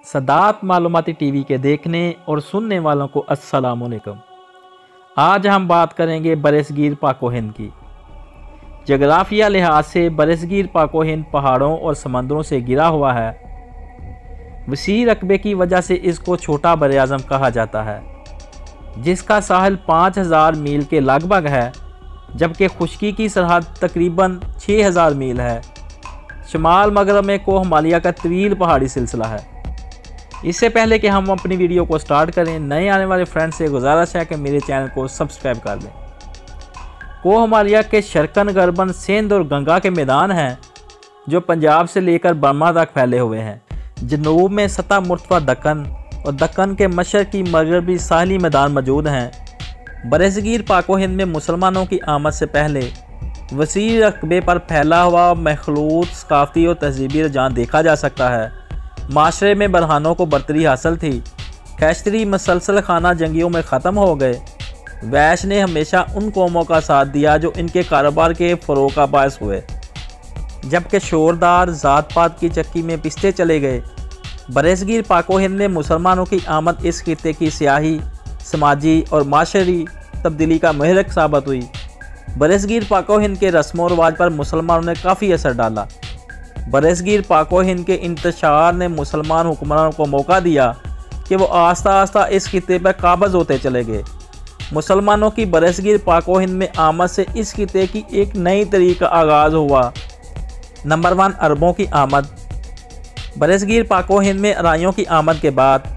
Sadat मालूमाती TV के देखने और सुनने वालों को अस्सलाम वालेकुम। आज हम बात करेंगे बरसगीर पाको हिंद की। जगराफिया लिहाज से बरसगीर पाको हिंद पहाड़ों और समंदरों से घिरा हुआ है। वसी रकबे की वजह से इसको छोटा बर-ए-आज़म कहा जाता है, जिसका साहिल 5000 मील के लगभग है, जबकि खुश्की की सरहद तकरीबन 6000 मील है। शमाल मगरब में कोह हिमालय का तवील पहाड़ी सिलसिला है। इससे पहले कि हम अपनी वीडियो को स्टार्ट करें, नए आने वाले फ्रेंड्स से गुजारिश है कि मेरे चैनल को सब्सक्राइब कर लें। कोह हिमालय के शर्कन गरबन सिंध और गंगा के मैदान हैं, जो पंजाब से लेकर बर्मा तक फैले हुए हैं। जनूब में सतह मुर्तफा दक्कन और दक्कन के मशरकी मगरबी साहली मैदान मौजूद हैं। बरसगीर पाको हिंद में मुसलमानों की आमद से पहले वसी रकबे पर फैला हुआ मखलूत सकाफ़ती और तहजीबी रुझान देखा जा सकता है। माशरे में बरहानों को बरतरी हासिल थी। खैशतरी मसलसल खाना जंगियों में ख़त्म हो गए। वैश ने हमेशा उन कौमों का साथ दिया जो इनके कारोबार के फ़रोग़ का बायस हुए, जबकि शोरदार ज़ात पात की चक्की में पिसते चले गए। बरसगीर पाको हिंद में मुसलमानों की आमद इस खित्ते की सियाही, समाजी और माशरी तब्दीली का महरक साबित हुई। बरसगीर पाको हिंद के रस्म व रवाज पर मुसलमानों ने काफ़ी असर डाला। बरसगीर पाको हिंद के इंतशार ने मुसलमान हुक्मरानों को मौका दिया कि वो आस्ता आस्ता इस खित्ते पर काबज़ होते चले गए। मुसलमानों की बरसगीर पाको हिंद में आमद से इस खित्ते की एक नई तरीक़ का आगाज़ हुआ। नंबर 1, अरबों की आमद। बरसगीर पाको हिंद में अराइयों की आमद के बाद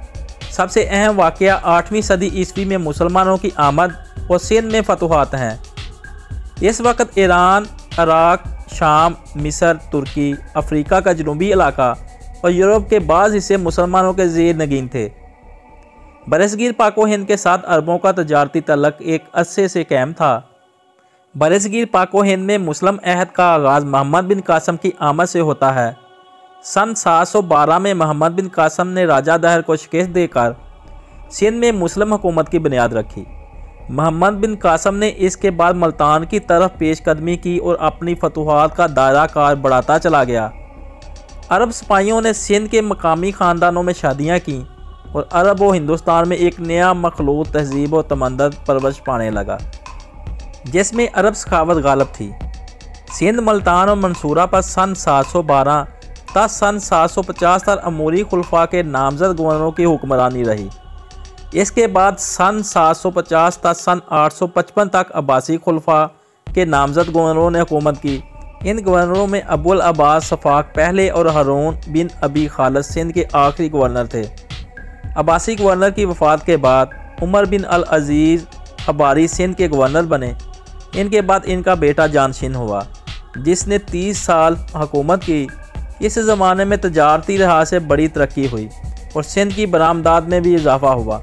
सबसे अहम वाक़या 8वीं सदी ईस्वी में मुसलमानों की आमद और सिंध में फतूहात हैं। इस वक्त ईरान, इराक, शाम, मिस्र, तुर्की, अफ्रीका का जनूबी इलाका और यूरोप के बाज़ हिस्से मुसलमानों के ज़ेर नगीन थे। बरसगीर पाको हिंद के साथ अरबों का तजारती तल्लुक़ एक अरसे से कायम था। बरसगीर पाको हिंद में मुस्लिम अहद का आगाज़ मोहम्मद बिन कासम की आमद से होता है। सन 712 में मोहम्मद बिन कासम ने राजा दहर को शिकस्त देकर सिंध में मुस्लिम हुकूमत की बुनियाद रखी। मोहम्मद बिन कासम ने इसके बाद मुल्तान की तरफ पेशकदमी की और अपनी फतूहात का दायरा कार बढ़ाता चला गया। अरब सिपाहियों ने सिंध के मकामी ख़ानदानों में शादियाँ की और अरब व हिंदुस्तान में एक नया मखलूत तहजीब व तमद्दुन परवरिश पाने लगा, जिसमें अरब सखावत गालिब थी। सिंध, मुल्तान और मंसूरा पर सन 712 तक सन 750 तक अमूरी खुलफा के नामजद गवर्नरों की हुक्मरानी रही। इसके बाद सन 750 तक सन 855 तक अब्बासी खुलफा के नामजद गवर्नरों ने हुकूमत की। इन गवर्नरों में अबुल अब्बास सफ़ाक पहले और हारून बिन अबी खालिद सिंध के आखिरी गवर्नर थे। अब्बासी गवर्नर की वफ़ात के बाद उमर बिन अल अज़ीज़ अबारी सिंध के गवर्नर बने। इनके बाद इनका बेटा जानशीन हुआ, जिसने 30 साल हुकूमत की। इस ज़माने में तजारती लिहाज से बड़ी तरक्की हुई और सिंध की बरामदात में भी इजाफ़ा हुआ।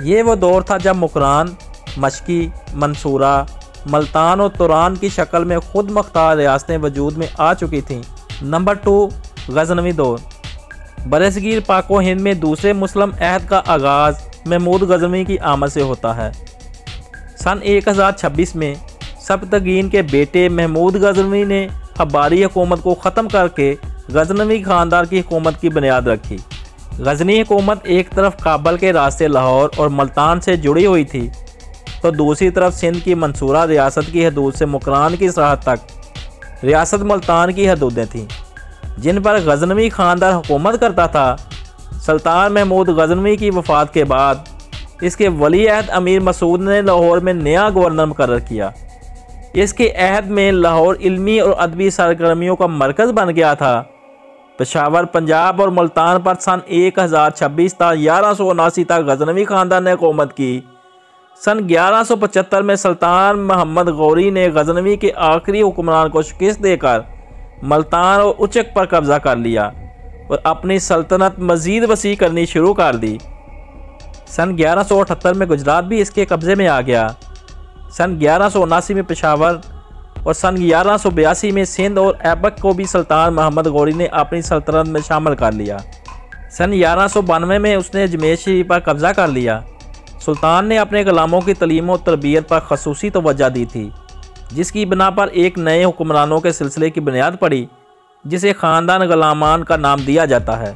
ये वो दौर था जब मुकरान, मशकी, मंसूरा, मुल्तान और तुरान की शक्ल में खुद मुख्तार रियासतें वजूद में आ चुकी थीं। नंबर 2, गज़नवी दौर। बरसगीर पाको हिंद में दूसरे मुस्लिम अहद का आगाज़ महमूद गज़नवी की आमद से होता है। सन 1026 में सब्तगीन के बेटे महमूद गज़नवी ने अबारी हुकूमत को ख़त्म करके गज़नवी ख़ानदान की हुकूमत की बुनियाद रखी। गज़नी हुकूमत एक तरफ काबल के रास्ते लाहौर और मुल्तान से जुड़ी हुई थी, तो दूसरी तरफ सिंध की मंसूरा रियासत की हदूद से मुकरान की सरहद तक रियासत मुल्तान की हदूदें थीं, जिन पर गज़नवी ख़ानदान हुकूमत करता था। सुल्तान महमूद गज़नवी की वफ़ात के बाद इसके वली अहद अमीर मसूद ने लाहौर में नया गवर्नर मुकर्रर किया। इसके अहद में लाहौर इल्मी और अदबी सरगर्मियों का मरकज़ बन गया था। पेशावर, पंजाब और मुल्तान पर सन 1026 तक 1179 तक गज़नवी ख़ानदान ने हुकूमत की। सन 1175 में सुल्तान मोहम्मद गौरी ने गज़नवी के आखिरी हुक्मरान को शिकस्त देकर मुल्तान और उचक पर कब्ज़ा कर लिया और अपनी सल्तनत मज़ीद वसी करनी शुरू कर दी। सन 1178 में गुजरात भी इसके कब्ज़े में आ गया। सन 1179 में पेशावर और सन 1182 में सिंध और ऐबक को भी सुल्तान मोहम्मद गौरी ने अपनी सल्तनत में शामिल कर लिया। सन 1192 में उसने अजमेर शरीफ पर कब्ज़ा कर लिया। सुल्तान ने अपने ग़ुलामों की तलीम और तरबियत पर ख़ुसूसी तवज्जो दी थी, जिसकी बिना पर एक नए हुक्मरानों के सिलसिले की बुनियाद पड़ी, जिसे ख़ानदान ग़ुलामान का नाम दिया जाता है।